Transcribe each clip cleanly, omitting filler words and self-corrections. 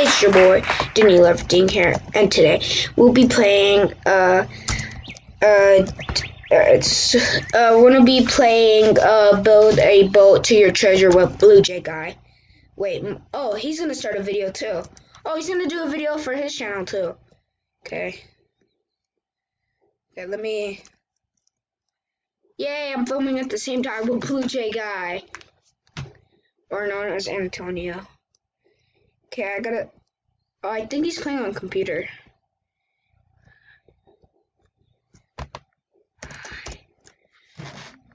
It's your boy, Daniel Everything here, and today we'll be playing, build a boat to your treasure with bulejustguy. Wait, oh, he's gonna start a video too. Oh, he's gonna do a video for his channel too. Okay, let me, yay, I'm filming at the same time with bulejustguy, or known as Antonio. Okay, oh, I think he's playing on computer.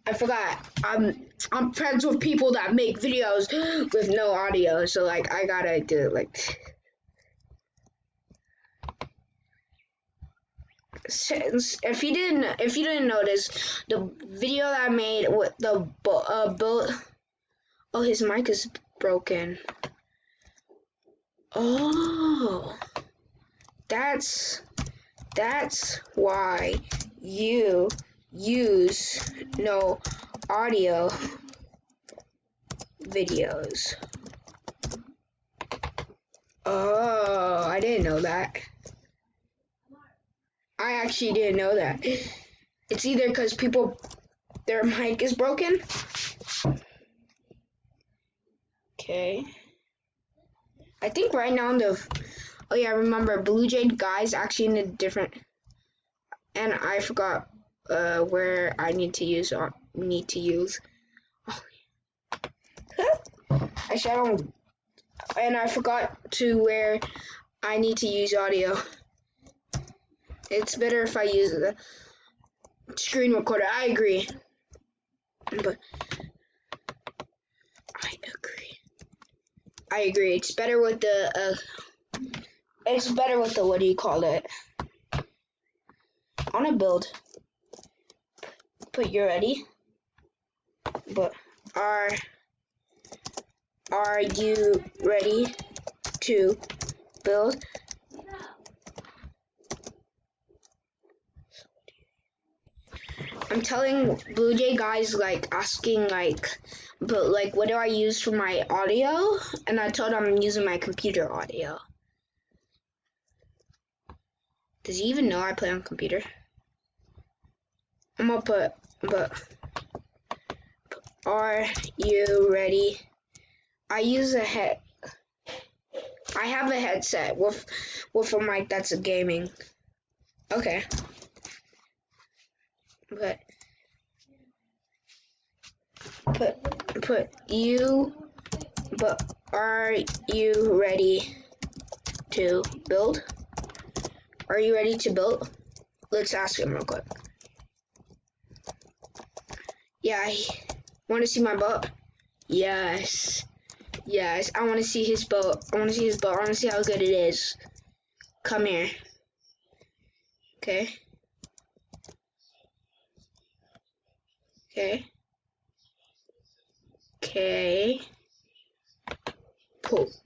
I forgot. I'm friends with people that make videos with no audio, so like I gotta do it like. Since if you didn't notice, the video that I made with the boat. Oh, his mic is broken. Oh, that's why you use no audio videos. Oh, I didn't know that. I actually didn't know that. It's either because their mic is broken. Okay. I think right now oh yeah, I remember bulejustguy's actually in a different, and I forgot where I need to use. Oh. I don't, and I forgot to where I need to use audio. It's better if I use the screen recorder. I agree, but I agree. It's better with the what do you call it? I wanna build. But you're ready? But are you ready to build? I'm telling bulejustguy, like asking but what do I use for my audio? And I told him I'm using my computer audio. Does he even know I play on computer? I'm gonna but are you ready? I have a headset with a mic that's a gaming. Okay. But are you ready to build? Are you ready to build? Let's ask him real quick. Yeah, I want to see my boat. Yes, I want to see his boat. I want to see how good it is. Come here. Okay.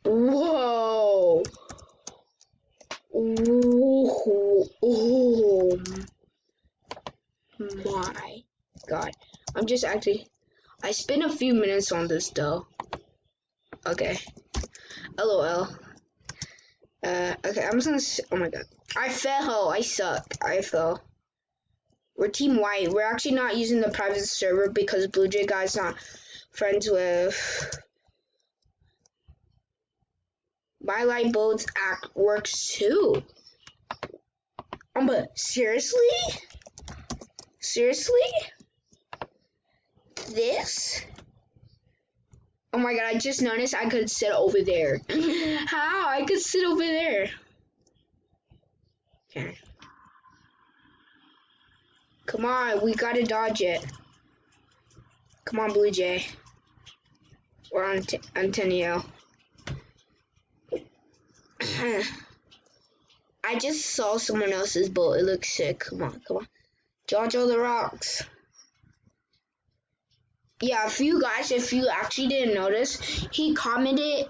Whoa. Oh my god. I spent a few minutes on this though. Okay. LOL. Okay, I'm just gonna, oh my god. I fell, I suck. I fell. We're Team White. We're actually not using the private server because bulejustguy's not friends with. My light boats works too. But seriously? This? Oh my god, I just noticed I could sit over there. How? I could sit over there. Okay. Come on, we gotta dodge it. Come on, bulejustguy. Or Antonio. I just saw someone else's boat. It looks sick. Come on. Dodge all the rocks. Yeah, if you actually didn't notice, he commented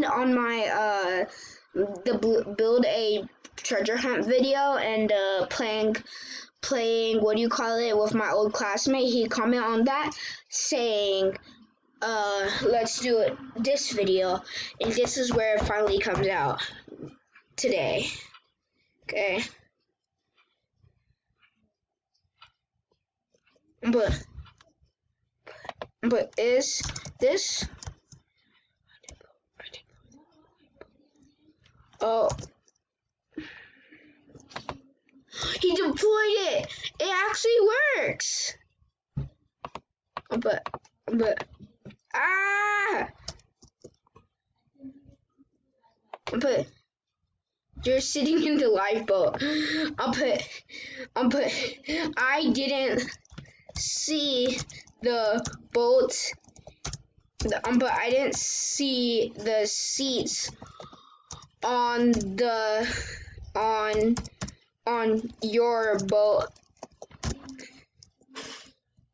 on my the build a treasure hunt video and playing what do you call it with my old classmate. He commented on that saying let's do it this video, and this is where it finally comes out today. Okay. But is this? Oh, he deployed it. It actually works. But but you're sitting in the lifeboat. But I didn't see the boat. But I didn't see the seats on your boat.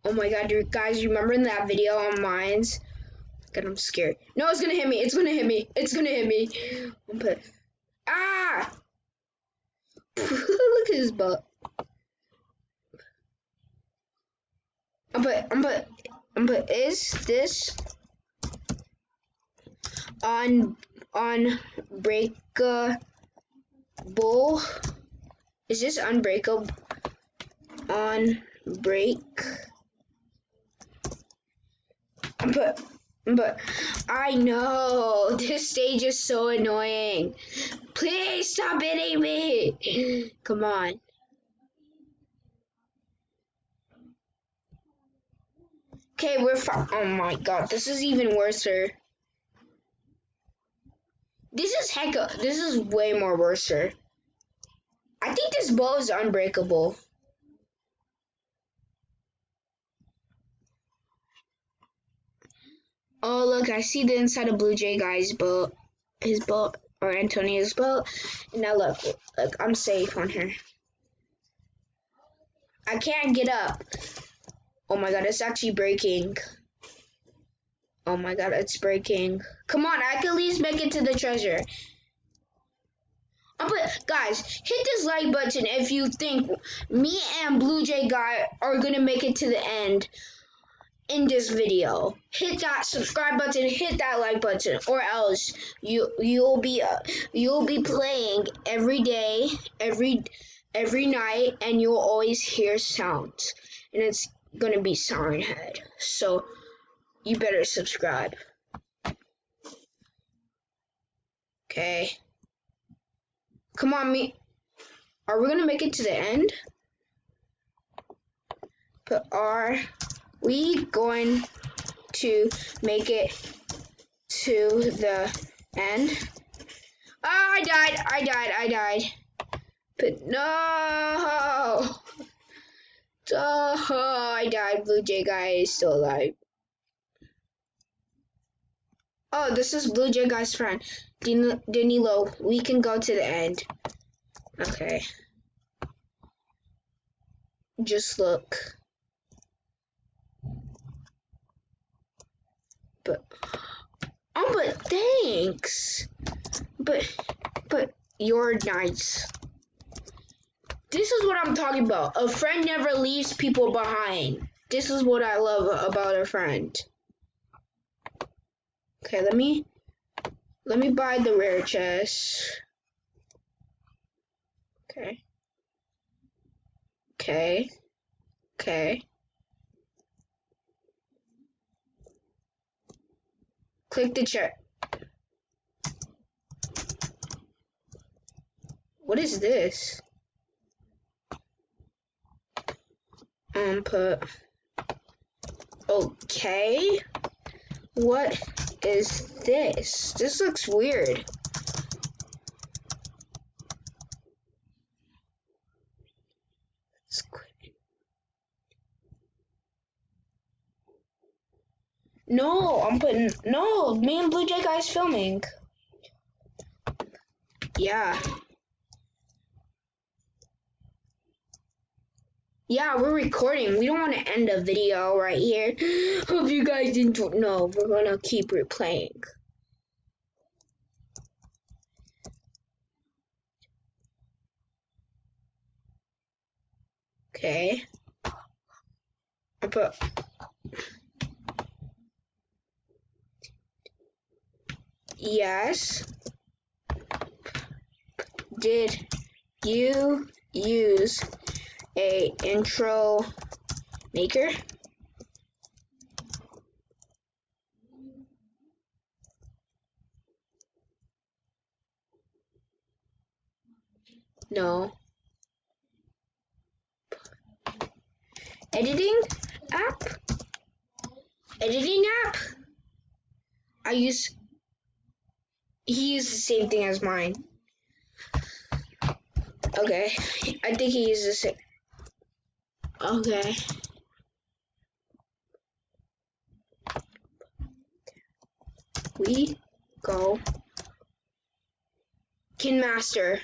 Oh my god, you guys, remember in that video on mines? God, I'm scared. No, it's gonna hit me. It's gonna hit me. It's gonna hit me. But look at his butt. But is this unbreakable? Is this unbreakable? But I know this stage is so annoying. Please stop hitting me. Come on. Okay, we're fine. Oh my god, this is even worse. This is way more worse. I think this boat is unbreakable. Oh look, I see the inside of bulejustguy's boat. His boat, or Antonio's boat. And now look, I'm safe on here. I can't get up. Oh my god, it's actually breaking. Oh my god, it's breaking. Come on, I can at least make it to the treasure. But guys, hit this like button if you think me and bulejustguy are gonna make it to the end in this video. Hit that subscribe button, hit that like button, or else you'll be playing every day, every night, and you'll always hear sounds, and it's gonna be Siren Head. So you better subscribe. Okay. Come on, me. Are we gonna make it to the end? But are we going to make it to the end? Oh, I died. But no! Oh, I died. bulejustguy is still alive. Oh, this is bulejustguy's friend. Danilo, we can go to the end. Okay. Just look. But thanks. But you're nice. This is what I'm talking about. A friend never leaves people behind. This is what I love about a friend. Okay, let me buy the rare chest. Okay. Click the chest. What is this? Okay. What is this? This looks weird. No, me and bulejustguy's filming. Yeah. Yeah, we're recording. We don't want to end the video right here. Hope you guys enjoyed. No, we're gonna keep replaying. Okay. Yes. Did you use a intro maker? No. Editing app? Editing app? He used the same thing as mine. Okay. I think he used the same. Okay. We go. Kin Master.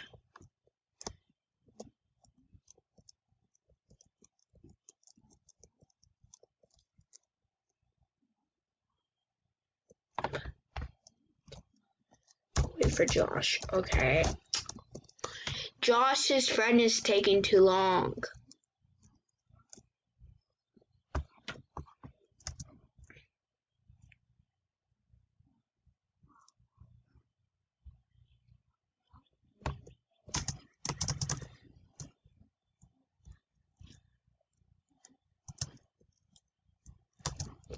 Wait for Josh. Okay. Josh's friend is taking too long.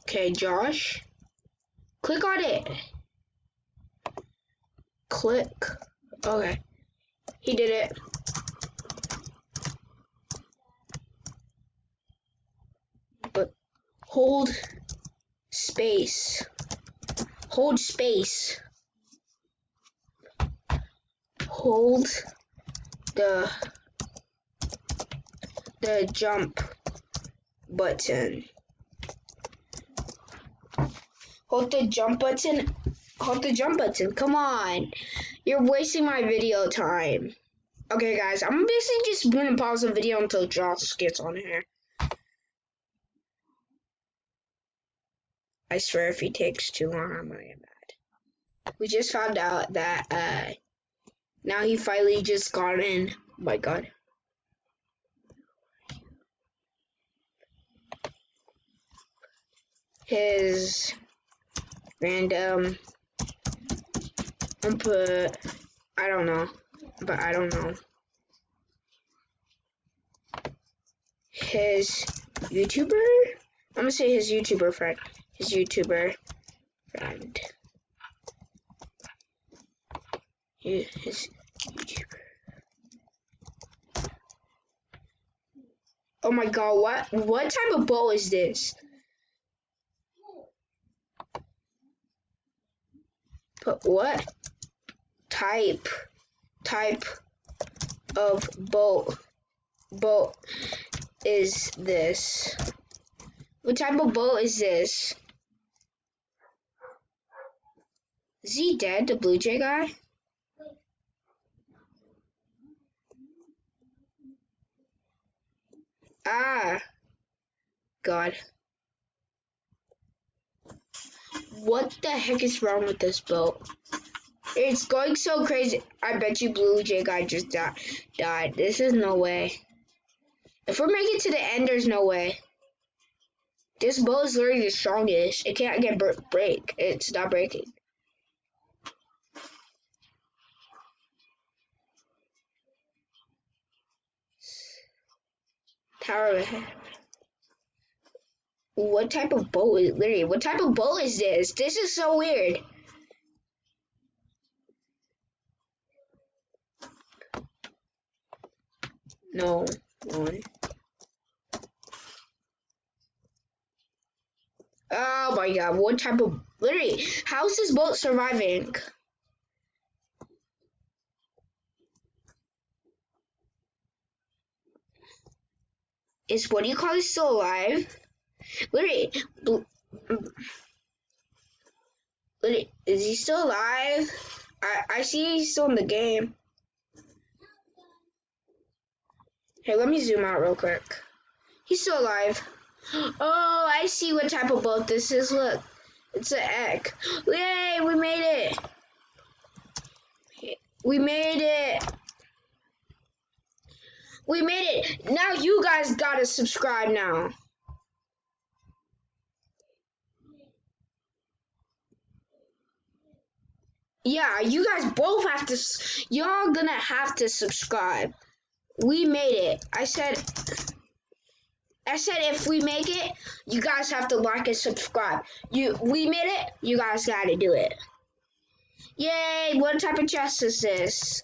Okay, Josh. Click on it. Click. Okay. He did it. But hold space. Hold space. Hold the jump button. Hold the jump button. Hold the jump button. Come on. You're wasting my video time. Okay, guys, I'm basically just gonna pause the video until Josh gets on here. I swear if he takes too long, I'm gonna get mad. We just found out that, now he finally just got in. Oh my god. His random input, I don't know. His YouTuber? I'm gonna say his YouTuber friend. His YouTuber friend. His YouTuber. Oh my god, what type of bow is this? But what type of boat is this? What type of boat is this? Is he dead, the Blue Jay guy? Ah, God. What the heck is wrong with this boat? It's going so crazy. I bet you Blue Jay guy just died. This is no way. If we're making it to the end, there's no way. This boat is literally the strongest. It can't get break. It's not breaking. Tower. What type of boat is literally? What type of boat is this? This is so weird. No one. Oh my god, what type of literally how is this boat surviving? Is what do you call it still alive? Literally, is he still alive? I see he's still in the game. Hey, let me zoom out real quick. He's still alive. Oh, I see what type of boat this is. Look, it's an egg. Yay, we made it. We made it. We made it. Now you guys gotta subscribe now. Yeah, you guys both have to. Y'all gonna have to subscribe. We made it. I said if we make it, you guys have to like and subscribe. We made it. You guys gotta do it. Yay! What type of chest is this?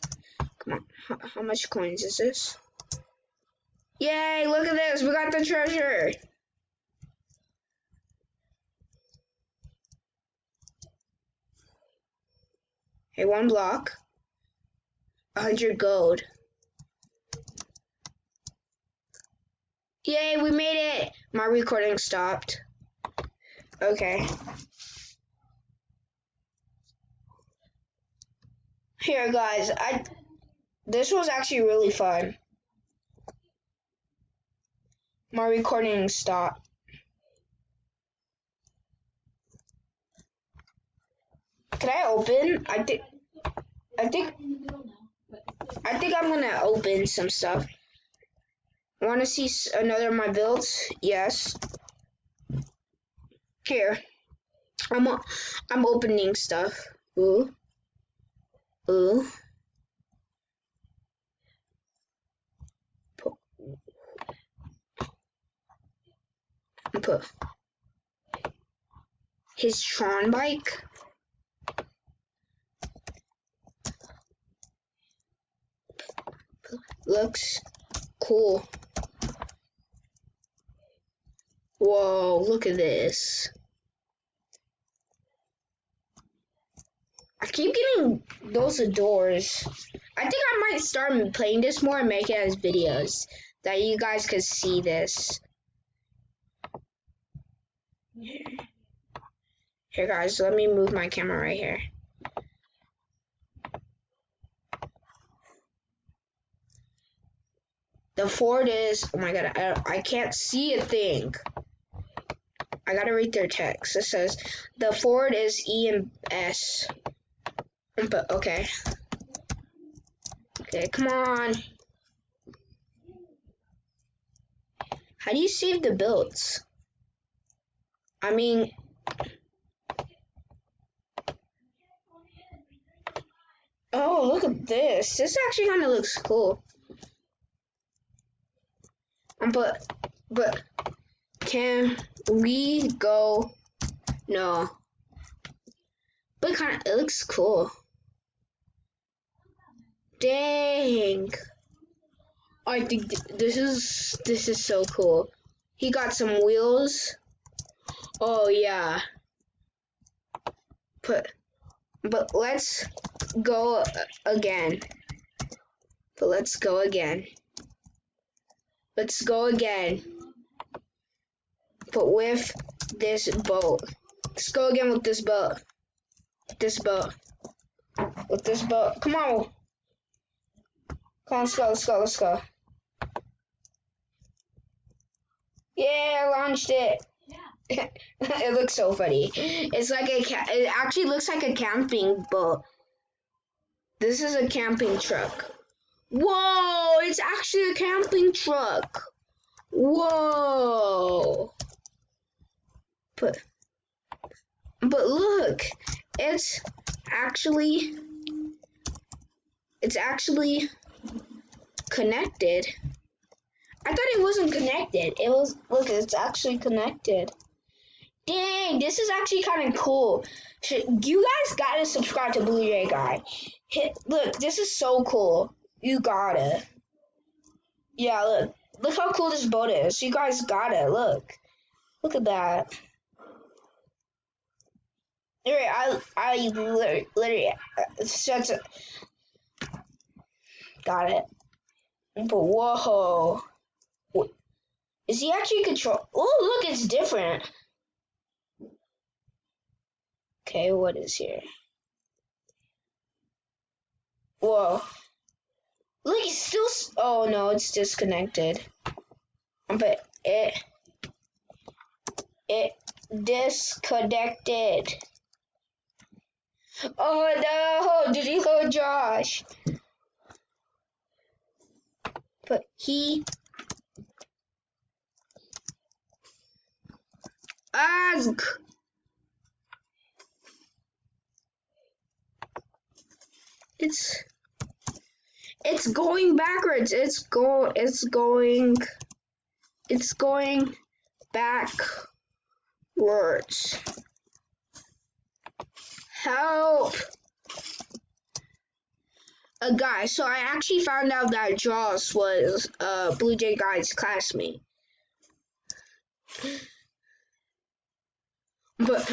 Come on. How much coins is this? Yay! Look at this. We got the treasure. Hey, 1 block. 100 gold. Yay, we made it! My recording stopped. Okay. Here, guys, this was actually really fun. My recording stopped. Can I open? I think I'm gonna open some stuff. Want to see another of my builds? Yes. Here, I'm opening stuff. Ooh. Put his Tron bike. Looks cool. Whoa, look at this. I keep getting those doors. I think I might start playing this more and make it as videos that you guys could see this. Here guys, let me move my camera right here. The fort is, oh my god, I can't see a thing. I gotta read their text. It says, the fort is E and S. But, okay. Okay, come on. How do you save the builds? I mean, oh, look at this. This actually kind of looks cool. But can we go? No. But it looks cool. Dang. I think this is so cool. He got some wheels. Oh yeah. But let's go again. Let's go again. But with this boat. Let's go again with this boat. With this boat. Come on. Let's go. Yeah, I launched it. Yeah. It looks so funny. It's like it actually looks like a camping boat. This is a camping truck. Whoa, it's actually a camping truck. Whoa. But look, it's actually connected. I thought it wasn't connected. Look, it's actually connected. Dang, this is actually kind of cool. You guys gotta subscribe to bulejustguy. Look, this is so cool. You gotta. Yeah, look how cool this boat is. You guys gotta look at that. I literally such a got it. But whoa, is he actually control? Oh, look, it's different. Okay, what is here? Whoa. Look, it's still. Oh no, it's disconnected. But it disconnected. Oh no! Did he go, Josh? But he ask. It's going backwards. It's going backwards. Help. Guys, so I actually found out that Joss was bulejustguy's classmate. But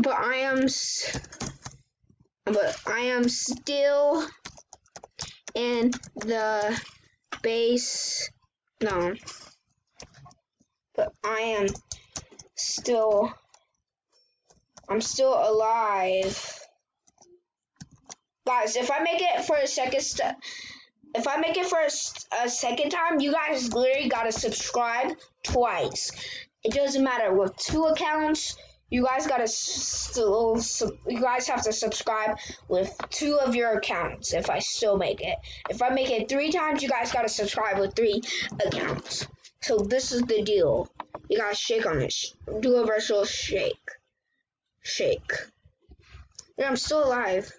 I am still in the base. No. But I'm still alive. Guys, if I make it for a second time, you guys literally gotta subscribe twice. It doesn't matter with 2 accounts. You guys have to subscribe with 2 of your accounts if I still make it. If I make it 3 times, you guys gotta subscribe with 3 accounts. So this is the deal. You gotta shake on it. Do a virtual shake. Shake. Yeah, I'm still alive.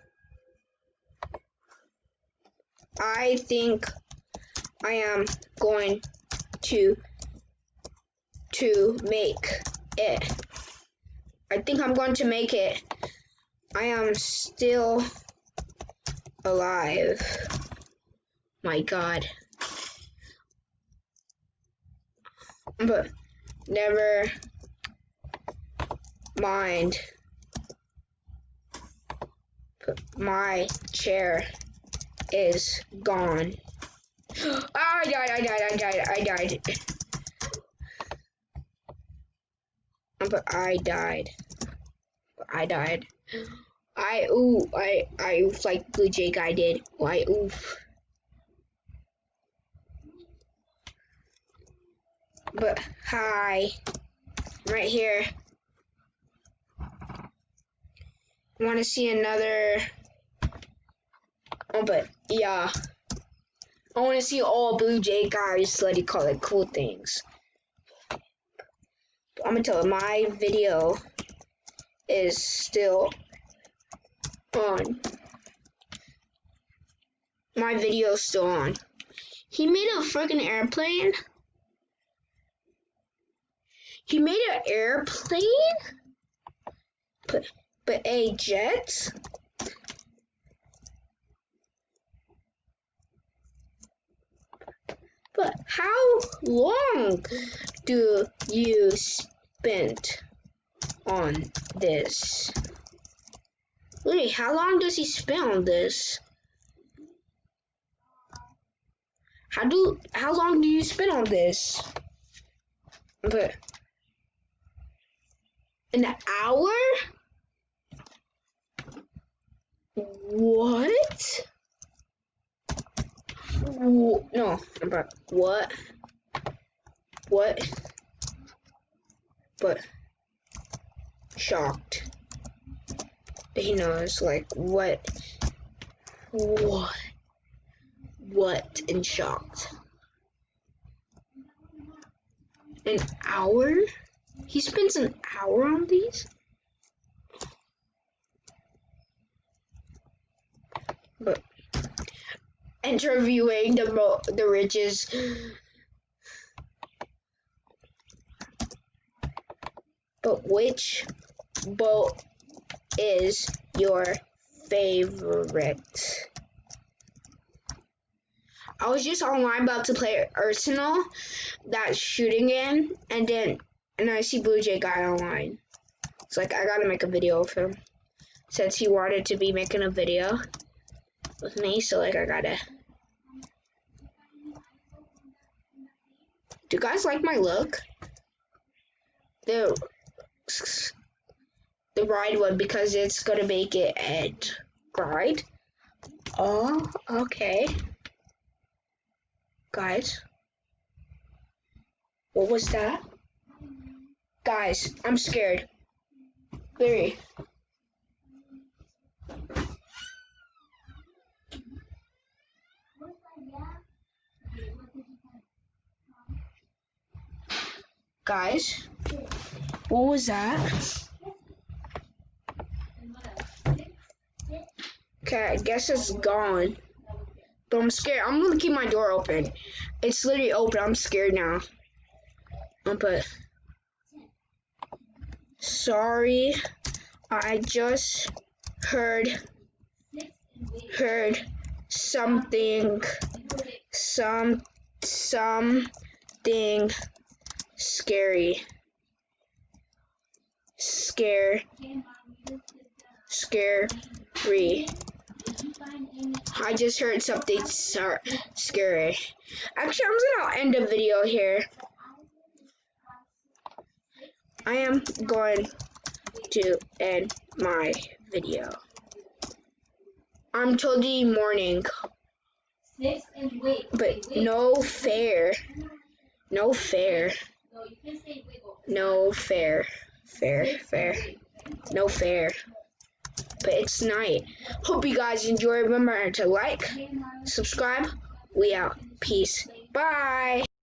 I think I am going to make it. I think I'm going to make it. I am still alive. My God. But never mind. My chair is gone. I died. But I died. I oof like bulejustguy did. I oof. But hi. Right here. Want to see another? Oh, but yeah. I want to see all bulejustguys, let it call it, cool things. I'm gonna tell you, my video is still on. My video's still on. He made a freaking airplane? He made an airplane? But a jet? But how long do you spend on this? Literally, how long does he spend on this? How long do you spend on this? But an hour? What? No, but what? But shocked. He knows, like, what, and shocked. An hour? He spends an hour on these? But interviewing the richest. But which boat is your favorite? I was just online about to play Arsenal, that shooting game, and I see bulejustguy online. It's like I gotta make a video of him, since he wanted to be making a video with me. So like I gotta. Do you guys like my look? The ride one, because it's gonna make it end. Right? Oh, okay. Guys, what was that? Guys, I'm scared. Very. Guys, what was that? Okay. Okay, I guess it's gone. But I'm scared. I'm gonna keep my door open. It's literally open. I'm scared now. I'll put. Sorry, I just heard something something scary. Scary. I just heard something scary. Actually, I'm gonna end the video here. I am going to end my video. I'm totally morning. But no fair. No fair. No fair. Fair. No fair. But it's night. Hope you guys enjoy. Remember to like, subscribe. We out. Peace. Bye.